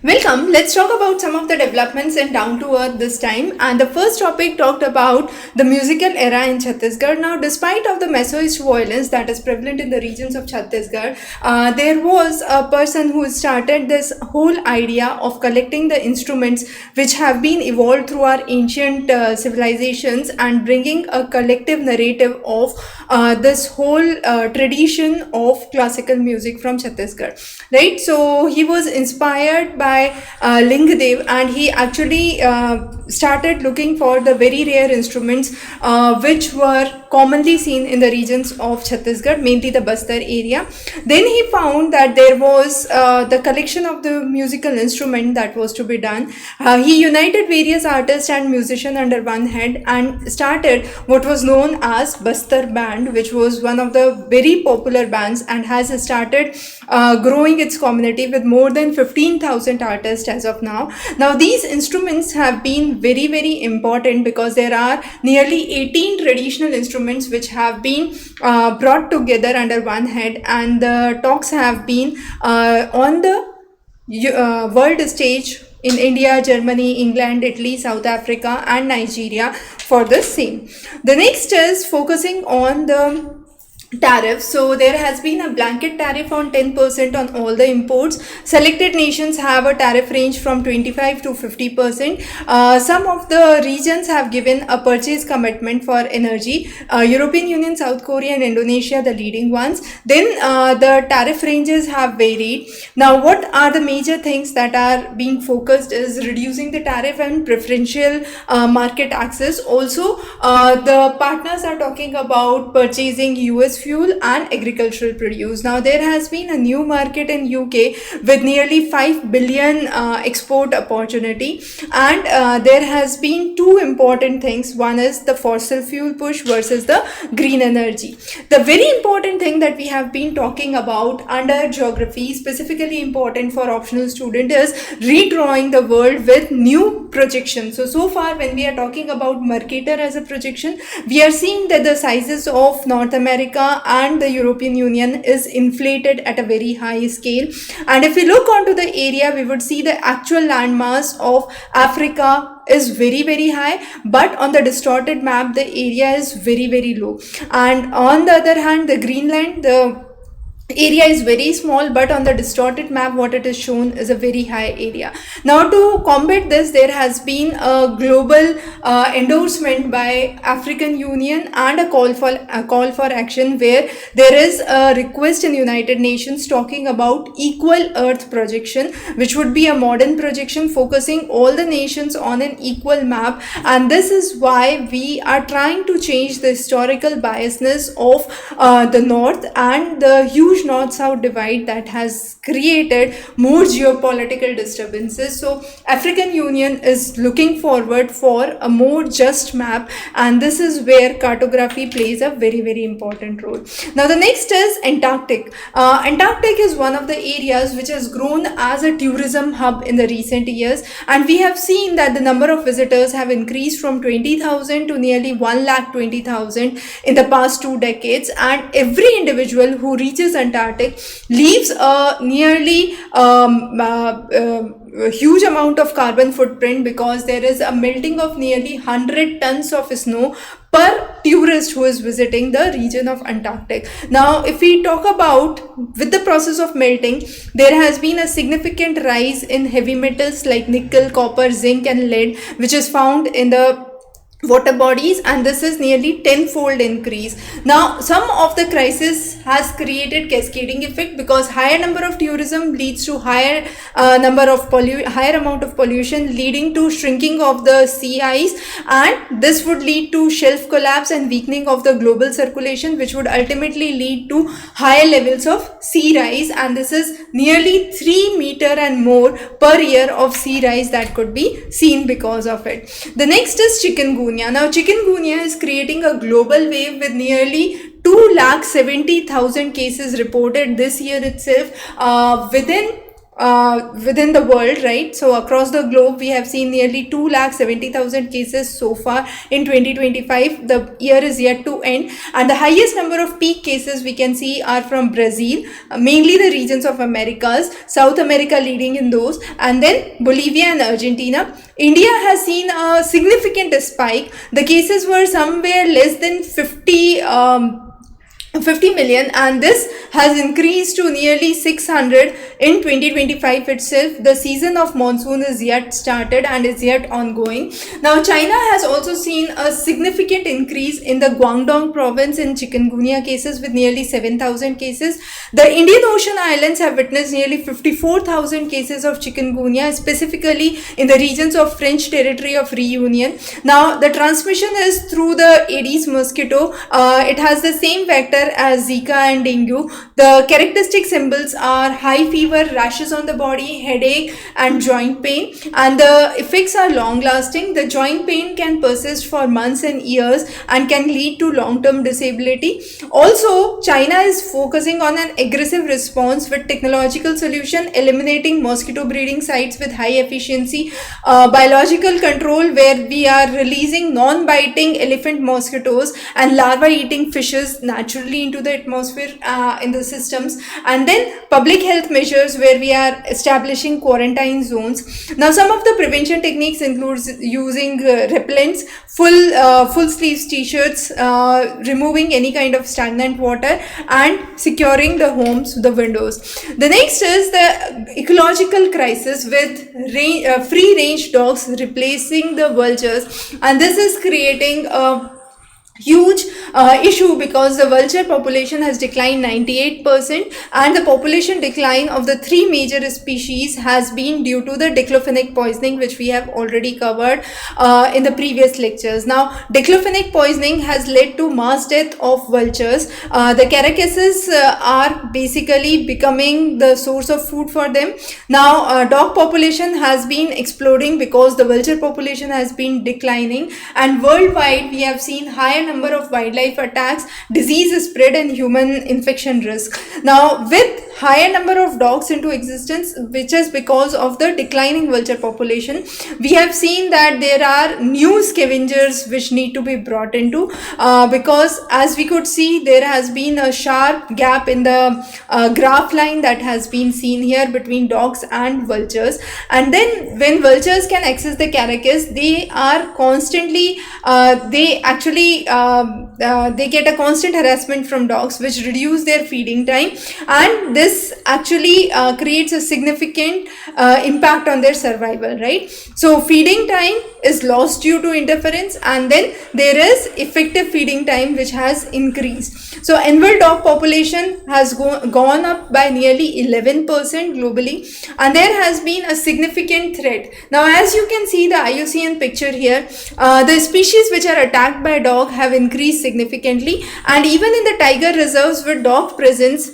Welcome. Let's talk about some of the developments in down to earth this time. And the first topic talked about the musical era in Chhattisgarh. Now, despite of the Maoist violence that is prevalent in the regions of Chhattisgarh, there was a person who started this whole idea of collecting the instruments which have been evolved through our ancient civilizations and bringing a collective narrative of this whole tradition of classical music from Chhattisgarh. Right. So he was inspired by Lingdev, and he actually started looking for the very rare instruments which were commonly seen in the regions of Chhattisgarh, mainly the Bastar area. Then he found that there was the collection of the musical instrument that was to be done. He united various artists and musicians under one head and started what was known as Bastar Band, which was one of the very popular bands and has started growing its community with more than 15,000 artists as of now. Now, these instruments have been very, very important because there are nearly 18 traditional instruments which have been brought together under one head, and the talks have been on the world stage in India, Germany, England, Italy, South Africa, and Nigeria for the same. The next is focusing on the tariff. So there has been a blanket tariff on 10% on all the imports. Selected nations have a tariff range from 25 to 50%. Some of the regions have given a purchase commitment for energy. European Union, South Korea, and Indonesia, the leading ones. Then the tariff ranges have varied. Now, what are the major things that are being focused is reducing the tariff and preferential market access. Also, the partners are talking about purchasing US fuel and agricultural produce. Now, there has been a new market in UK with nearly 5 billion export opportunity, and there has been two important things. One is the fossil fuel push versus the green energy. The very important thing that we have been talking about under geography, specifically important for optional student, is redrawing the world with new projections. So far when we are talking about Mercator as a projection, we are seeing that the sizes of North America and the European Union is inflated at a very high scale. And if we look onto the area, we would see the actual landmass of Africa is very, very high, but on the distorted map the area is very, very low. And on the other hand, the Greenland, the area is very small, but on the distorted map what it is shown is a very high area. Now, to combat this, there has been a global endorsement by African Union and a call for action, where there is a request in United Nations talking about equal earth projection, which would be a modern projection focusing all the nations on an equal map. And this is why we are trying to change the historical biasness of the north and the huge north-south divide that has created more geopolitical disturbances. So African Union is looking forward for a more just map, and this is where cartography plays a very, very important role. Now, the next is Antarctic. Antarctic is one of the areas which has grown as a tourism hub in the recent years, and we have seen that the number of visitors have increased from 20,000 to nearly 120,000 in the past 2 decades, and every individual who reaches Antarctic leaves a nearly huge amount of carbon footprint, because there is a melting of nearly 100 tons of snow per tourist who is visiting the region of Antarctic. Now, if we talk about with the process of melting, there has been a significant rise in heavy metals like nickel, copper, zinc, and lead, which is found in the water bodies, and this is nearly tenfold increase. Now, some of the crisis has created cascading effect, because higher number of tourism leads to higher amount of pollution, leading to shrinking of the sea ice, and this would lead to shelf collapse and weakening of the global circulation, which would ultimately lead to higher levels of sea rise, and this is nearly 3 meter and more per year of sea rise that could be seen because of it. The next is chikungunya. Now, chikungunya is creating a global wave with nearly 2,70,000 cases reported this year itself. Within within the world, right? So across the globe, we have seen nearly 2,70,000 cases so far in 2025. The year is yet to end, and the highest number of peak cases we can see are from Brazil, mainly the regions of Americas, South America leading in those, and then Bolivia and Argentina. India has seen a significant spike. The cases were somewhere less than 50 million, and this has increased to nearly 600 in 2025 itself. The season of monsoon is yet started and is yet ongoing. Now China has also seen a significant increase in the Guangdong province in chikungunya cases with nearly 7,000 cases. The Indian Ocean Islands have witnessed nearly 54,000 cases of chikungunya, specifically in the regions of French territory of Reunion. Now the transmission is through the Aedes mosquito. It has the same vector as Zika and dengue. The characteristic symbols are high fever, rashes on the body, headache and joint pain, and the effects are long lasting. The joint pain can persist for months and years and can lead to long-term disability. Also, China is focusing on an aggressive response with technological solution, eliminating mosquito breeding sites with high efficiency, biological control where we are releasing non-biting elephant mosquitoes and larva-eating fishes naturally into the atmosphere in the systems, and then public health measures where we are establishing quarantine zones. Now some of the prevention techniques includes using repellents, full sleeves t-shirts, removing any kind of stagnant water, and securing the homes, the windows. The next is the ecological crisis with free range dogs replacing the vultures, and this is creating a huge issue because the vulture population has declined 98%, and the population decline of the three major species has been due to the diclofenac poisoning, which we have already covered in the previous lectures. Now diclofenac poisoning has led to mass death of vultures. The carcasses are basically becoming the source of food for them. Now dog population has been exploding because the vulture population has been declining, and worldwide we have seen higher number of wildlife attacks, disease spread and human infection risk. Now with higher number of dogs into existence, which is because of the declining vulture population, we have seen that there are new scavengers which need to be brought into, because as we could see, there has been a sharp gap in the graph line that has been seen here between dogs and vultures. And then when vultures can access the carcass, they are constantly they get a constant harassment from dogs, which reduce their feeding time, and this actually creates a significant impact on their survival, right? So feeding time is lost due to interference, and then there is effective feeding time which has increased. So annual dog population has gone up by nearly 11% globally, and there has been a significant threat. Now as you can see the IUCN picture here, the species which are attacked by dog have increased significantly, and even in the tiger reserves with dog presence,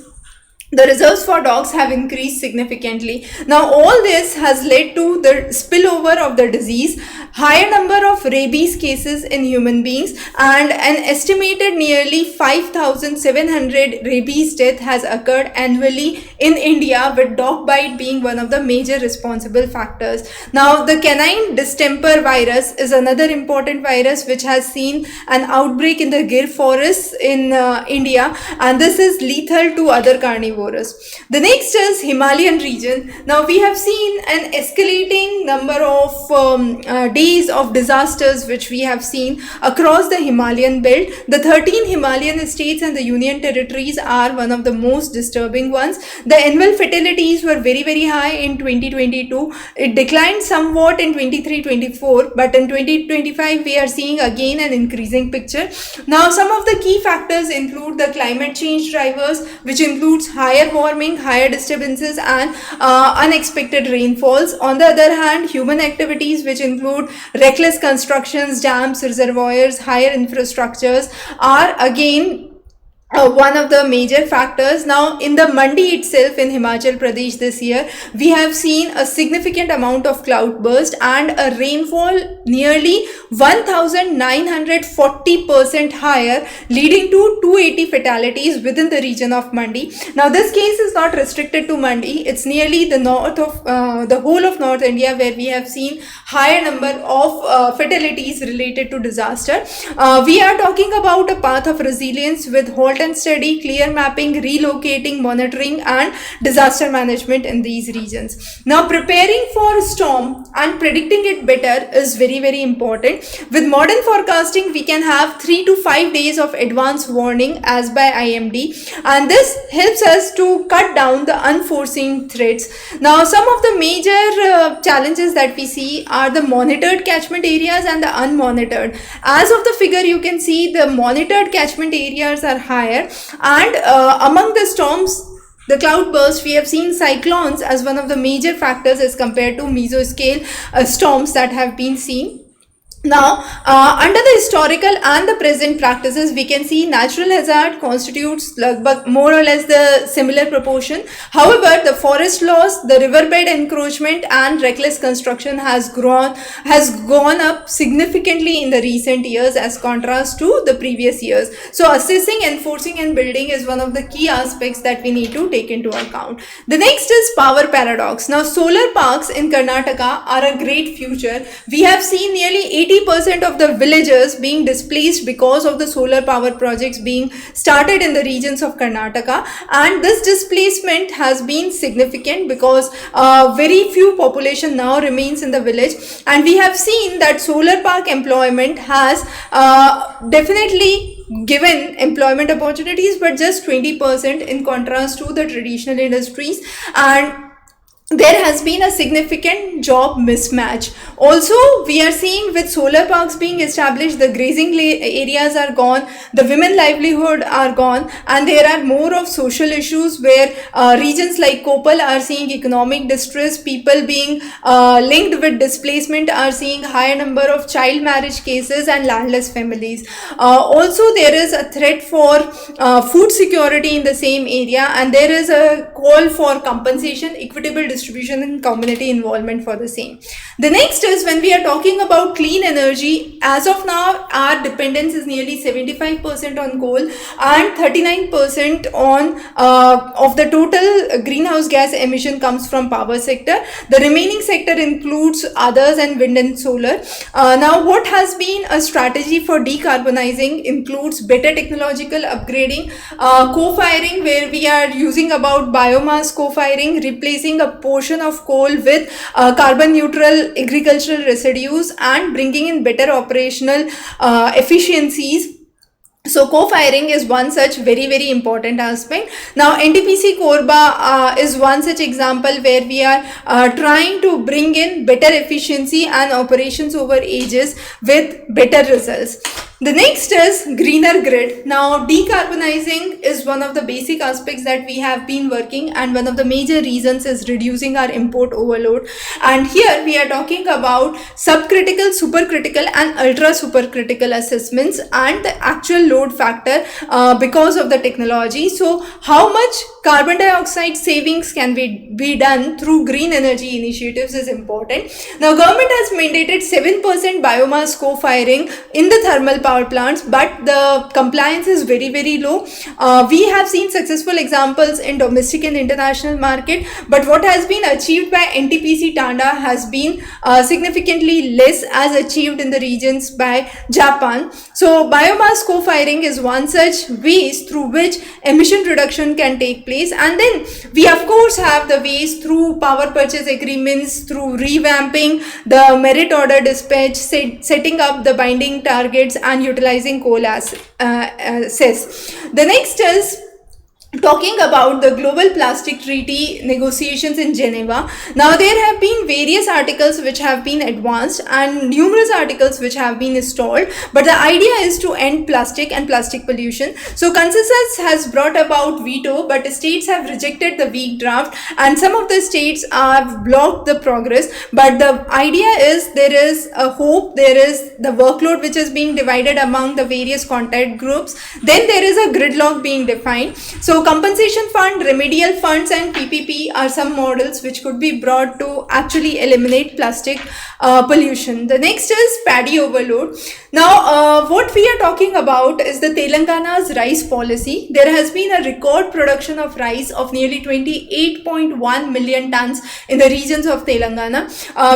the reserves for dogs have increased significantly. Now all this has led to the spillover of the disease, higher number of rabies cases in human beings, and an estimated nearly 5,700 rabies death has occurred annually in India, with dog bite being one of the major responsible factors. Now the canine distemper virus is another important virus which has seen an outbreak in the Gir forests in India, and this is lethal to other carnivores. The next is Himalayan region. Now we have seen an escalating number of days of disasters which we have seen across the Himalayan belt. The 13 Himalayan states and the union territories are one of the most disturbing ones. The annual fatalities were very high in 2022. It declined somewhat in 23-24, but in 2025 we are seeing again an increasing picture. Now some of the key factors include the climate change drivers, which includes higher warming, higher disturbances and unexpected rainfalls. On the other hand, human activities which include reckless constructions, dams, reservoirs, higher infrastructures are again one of the major factors. Now, in the Mandi itself in Himachal Pradesh this year, we have seen a significant amount of cloud burst and a rainfall nearly 1940% higher, leading to 280 fatalities within the region of Mandi. Now, this case is not restricted to Mandi, it's nearly the north of the whole of North India, where we have seen higher number of fatalities related to disaster. We are talking about a path of resilience with halt and steady, clear mapping, relocating, monitoring, and disaster management in these regions. Now, preparing for a storm and predicting it better is very, very important. With modern forecasting, we can have 3 to 5 days of advance warning as by IMD, and this helps us to cut down the unforeseen threats. Now, some of the major challenges that we see are the monitored catchment areas and the unmonitored. As of the figure, you can see the monitored catchment areas are higher, and among the storms, the cloud burst, we have seen cyclones as one of the major factors as compared to mesoscale storms that have been seen. Now, under the historical and the present practices, we can see natural hazard constitutes more or less the similar proportion. However, the forest loss, the riverbed encroachment, and reckless construction has gone up significantly in the recent years as contrast to the previous years. So, assessing, enforcing, and building is one of the key aspects that we need to take into account. The next is power paradox. Now, solar parks in Karnataka are a great future. We have seen nearly 80% of the villagers being displaced because of the solar power projects being started in the regions of Karnataka, and this displacement has been significant because very few population now remains in the village, and we have seen that solar park employment has definitely given employment opportunities, but just 20% in contrast to the traditional industries, and there has been a significant job mismatch. Also, we are seeing with solar parks being established, the grazing areas are gone, the women livelihood are gone, and there are more of social issues where regions like Koppal are seeing economic distress, people being linked with displacement are seeing higher number of child marriage cases and landless families. Also, there is a threat for food security in the same area, and there is a call for compensation, equitable distribution, and community involvement for the same. The next is when we are talking about clean energy. As of now, our dependence is nearly 75% on coal and 39% on of the total greenhouse gas emission comes from power sector. The remaining sector includes others and wind and solar. Now, what has been a strategy for decarbonizing includes better technological upgrading, co-firing, where we are using about biomass co-firing, replacing a portion of coal with carbon neutral agricultural residues, and bringing in better operational efficiencies. So co-firing is one such very, very important aspect. Now, NTPC Korba is one such example where we are trying to bring in better efficiency and operations over ages with better results. The next is greener grid. Now, decarbonizing is one of the basic aspects that we have been working, and one of the major reasons is reducing our import overload. And here we are talking about subcritical, supercritical, and ultra supercritical assessments and the actual load factor because of the technology. So, how much carbon dioxide savings can be done through green energy initiatives is important. Now, government has mandated 7% biomass co-firing in the thermal power plants, but the compliance is very, very low. We have seen successful examples in domestic and international market, but what has been achieved by NTPC Tanda has been significantly less as achieved in the regions by Japan. So biomass co-firing is one such ways through which emission reduction can take place, and then we of course have the ways through power purchase agreements, through revamping the merit order dispatch, setting up the binding targets, and utilizing coal as cess. The next is talking about the global plastic treaty negotiations in Geneva. Now there have been various articles which have been advanced and numerous articles which have been installed, but the idea is to end plastic and plastic pollution. So consensus has brought about veto, but states have rejected the weak draft and some of the states have blocked the progress. But the idea is there is a hope, there is the workload which is being divided among the various contact groups, then there is a gridlock being defined. So compensation fund, remedial funds and PPP are some models which could be brought to actually eliminate plastic pollution. The next is paddy overload. Now what we are talking about is the Telangana's rice policy. There has been a record production of rice of nearly 28.1 million tons in the regions of Telangana.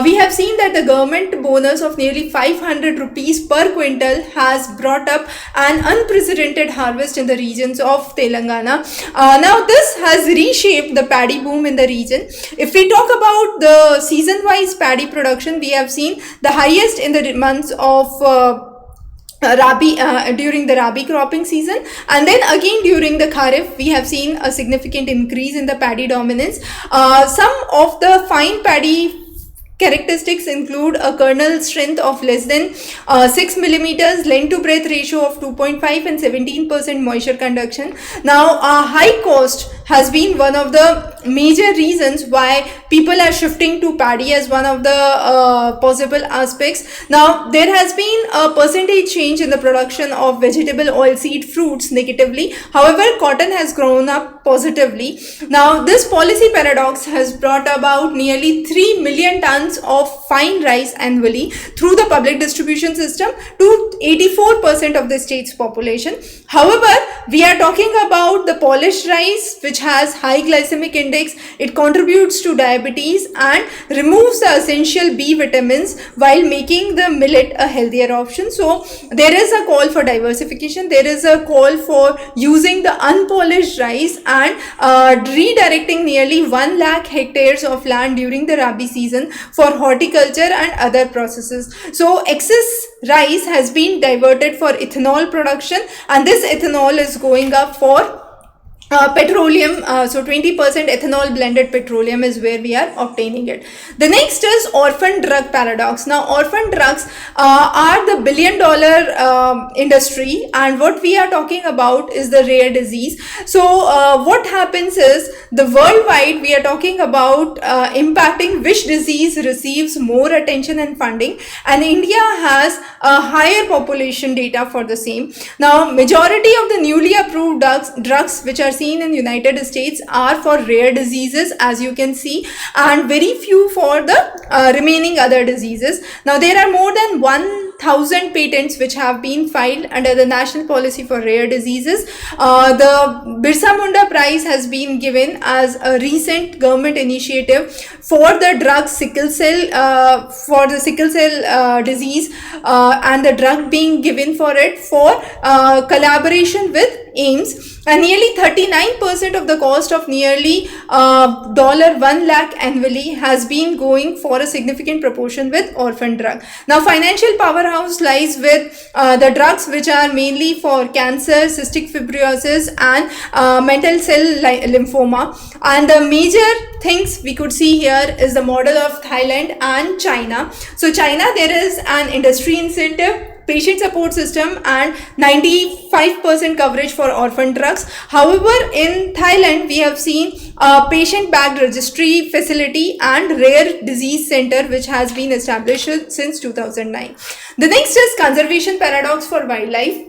We have seen that the government bonus of nearly 500 rupees per quintal has brought up an unprecedented harvest in the regions of Telangana. Now this has reshaped the paddy boom in the region. If we talk about the season-wise paddy production, we have seen the highest in the months of during the Rabi cropping season, and then again during the Kharif we have seen a significant increase in the paddy dominance. Some of the fine paddy characteristics include a kernel strength of less than 6 millimeters, length to breadth ratio of 2.5 and 17% moisture conduction. Now high cost has been one of the major reasons why people are shifting to paddy as one of the possible aspects. Now there has been a percentage change in the production of vegetable oilseed fruits negatively, however cotton has grown up positively. Now this policy paradox has brought about nearly 3 million tons of fine rice annually through the public distribution system to 84% of the state's population. However, we are talking about the polished rice which has high glycemic index. It contributes to diabetes and removes the essential B vitamins while making the millet a healthier option. So there is a call for diversification. There is a call for using the unpolished rice and redirecting nearly 1 lakh hectares of land during the Rabi season for horticulture and other processes. So excess rice has been diverted for ethanol production, and this ethanol is going up for petroleum. So 20% ethanol blended petroleum is where we are obtaining it. The next is orphan drug paradox. Now orphan drugs are the billion-dollar industry, and what we are talking about is the rare disease. So what happens is the worldwide we are talking about impacting which disease receives more attention and funding, and India has a higher population data for the same. Now majority of the newly approved drugs which are seen in United States are for rare diseases, as you can see, and very few for the remaining other diseases. Now there are more than 1,000 patents which have been filed under the National Policy for Rare Diseases. The Birsa Munda Prize has been given as a recent government initiative for the drug sickle cell, for the sickle cell disease, and the drug being given for it for collaboration with AIIMS, and nearly 39% of the cost of nearly $1 lakh annually has been going for a significant proportion with orphan drug. Now financial powerhouse lies with the drugs which are mainly for cancer, cystic fibrosis and mantle cell lymphoma, and the major things we could see here is the model of Thailand and China. So China, there is an industry incentive, patient support system and 95% coverage for orphan drugs. However, in Thailand we have seen a patient backed registry facility and rare disease center which has been established since 2009. The next is conservation paradox for wildlife.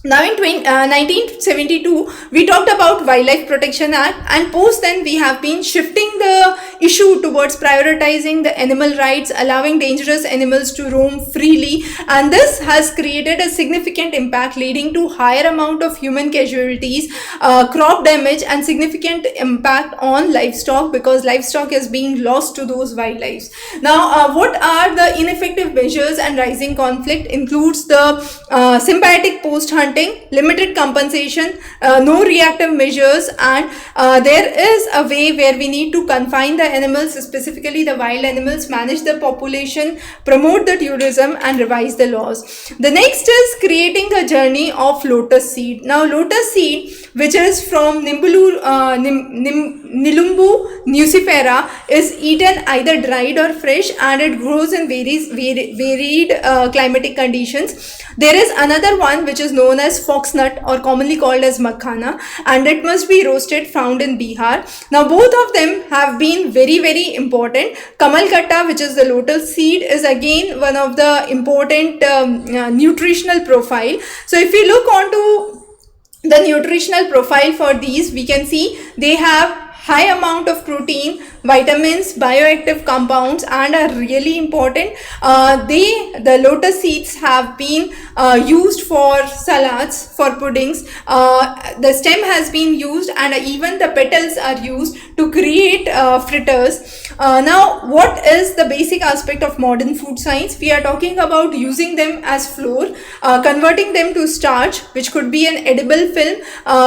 Now in 1972 we talked about Wildlife Protection Act, and post then we have been shifting the issue towards prioritizing the animal rights, allowing dangerous animals to roam freely, and this has created a significant impact leading to higher amount of human casualties, crop damage and significant impact on livestock, because livestock is being lost to those wildlife. Now what are the ineffective measures and rising conflict includes the symbiotic post hunting, hunting, limited compensation, no reactive measures, and there is a way where we need to confine the animals, specifically the wild animals, manage the population, promote the tourism, and revise the laws. The next is creating a journey of lotus seed. Now, lotus seed, which is from Nilumbu nucifera, is eaten either dried or fresh, and it grows in varied climatic conditions. There is another one which is known as foxnut, or commonly called as makhana, and it must be roasted, found in Bihar. Now, both of them have been very important. Kamalkatta, which is the lotus seed, is again one of the important nutritional profile. So if we look onto the nutritional profile for these, we can see they have high amount of protein, vitamins, bioactive compounds, and are really important. The lotus seeds have been used for salads, for puddings. The stem has been used, and even the petals are used to create fritters. Now, what is the basic aspect of modern food science? We are talking about using them as flour, converting them to starch, which could be an edible film,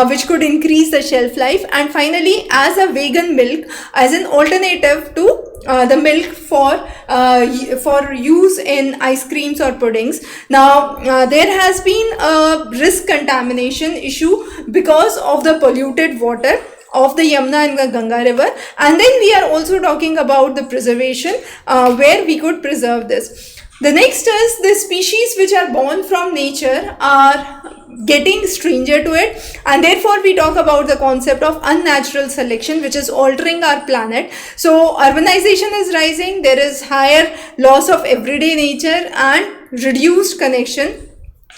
which could increase the shelf life, and finally as a vegan milk, as an alternative to the milk for use in ice creams or puddings. Now, there has been a risk contamination issue because of the polluted water of the Yamuna and the Ganga river, and then we are also talking about the preservation, where we could preserve this. The next is the species which are born from nature are getting stranger to it, and therefore we talk about the concept of unnatural selection, which is altering our planet. So urbanization is rising, there is higher loss of everyday nature and reduced connection.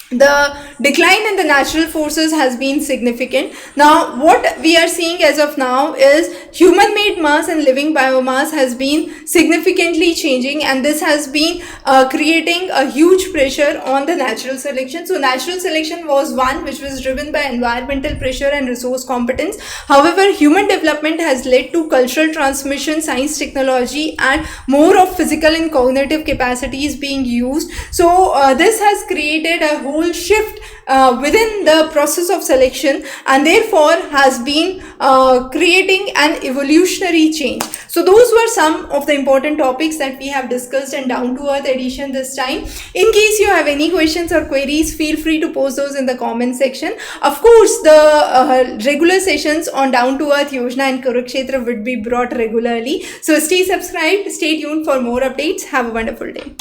The decline in the natural forces has been significant. Now, what we are seeing as of now is human-made mass and living biomass has been significantly changing, and this has been creating a huge pressure on the natural selection. So, natural selection was one which was driven by environmental pressure and resource competence. However, human development has led to cultural transmission, science, technology, and more of physical and cognitive capacities being used. So, this has created a whole shift within the process of selection, and therefore has been creating an evolutionary change. So those were some of the important topics that we have discussed in Down to Earth edition this time. In case you have any questions or queries, feel free to post those in the comment section. Of course, the regular sessions on Down to Earth, Yojana and Kurukshetra would be brought regularly. So stay subscribed, stay tuned for more updates. Have a wonderful day.